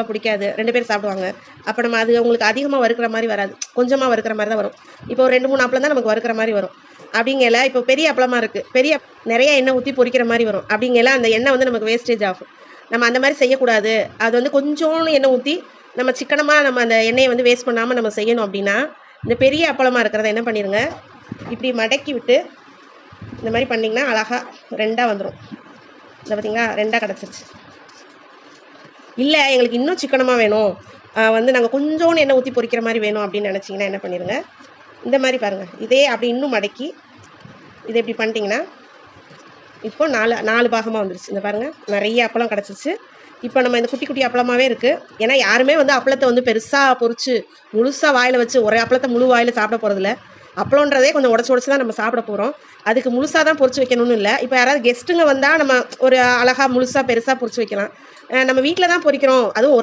பிடிக்காது, 2 பேர் சாப்பிடுவாங்க. அப்போ நம்ம அது உங்களுக்கு அதிகமாக வறுக்கிற மாதிரி வராது, கொஞ்சமாக வறுக்கிற மாதிரி தான் வரும். இப்போ ஒரு 2, 3 அப்பளம் தான் நமக்கு வறுக்கிற மாதிரி வரும். அப்படிங்கல இப்போ பெரிய அப்பளமாக இருக்குது, நிறைய எண்ணெய் ஊற்றி பொரிக்கிற மாதிரி வரும். அப்படிங்கல அந்த எண்ணெய் வந்து நமக்கு வேஸ்டேஜ் ஆகும். நம்ம அந்த மாதிரி செய்யக்கூடாது. அது வந்து கொஞ்சோண்டு எண்ணெய் ஊற்றி நம்ம சிக்கனமாக நம்ம அந்த எண்ணெயை வந்து வேஸ்ட் பண்ணாமல் நம்ம செய்யணும். அப்படின்னா இந்த பெரிய அப்பளமாக இருக்கிறத என்ன பண்ணிடுங்க, இப்படி மடக்கி விட்டு இந்த மாதிரி பண்ணிங்கன்னா அழகாக 2ஆக வந்துடும். இதை பார்த்தீங்களா, 2ஆக கிடச்சிருச்சு. இல்லை எங்களுக்கு இன்னும் சிக்கனமாக வேணும், வந்து நாங்கள் கொஞ்சோண்டு எண்ணெய் ஊற்றி பொரிக்கிற மாதிரி வேணும் அப்படின்னு நினச்சிங்கன்னா என்ன பண்ணிடுங்க, இந்த மாதிரி பாருங்கள், இதே அப்படி இன்னும் மடக்கி இதை இப்படி பண்ணிட்டீங்கன்னா இப்போ 4 பாகமாக வந்துருச்சு. இந்த பாருங்கள், நிறைய அப்பளம் கிடச்சிருச்சு. இப்போ நம்ம இந்த குட்டி குட்டி அப்பளமாகவே இருக்குது. ஏன்னா யாருமே வந்து அப்பளத்தை வந்து பெருசாக பொரிச்சு முழுசாக வாயில் வச்சு ஒரே அப்பளத்தை முழு வாயில் சாப்பிட போகிறதில்ல. அப்பளன்றதே கொஞ்சம் உடச்சி தான் நம்ம சாப்பிட போகிறோம். அதுக்கு முழுசாக தான் பொரிச்சு வைக்கணும்னு இல்லை. இப்போ யாராவது கெஸ்ட்டுங்க வந்தால் நம்ம ஒரு அழகாக முழுசாக பெருசாக பொரிச்சு வைக்கலாம். நம்ம வீட்டில் தான் பொரிக்கிறோம், அதுவும்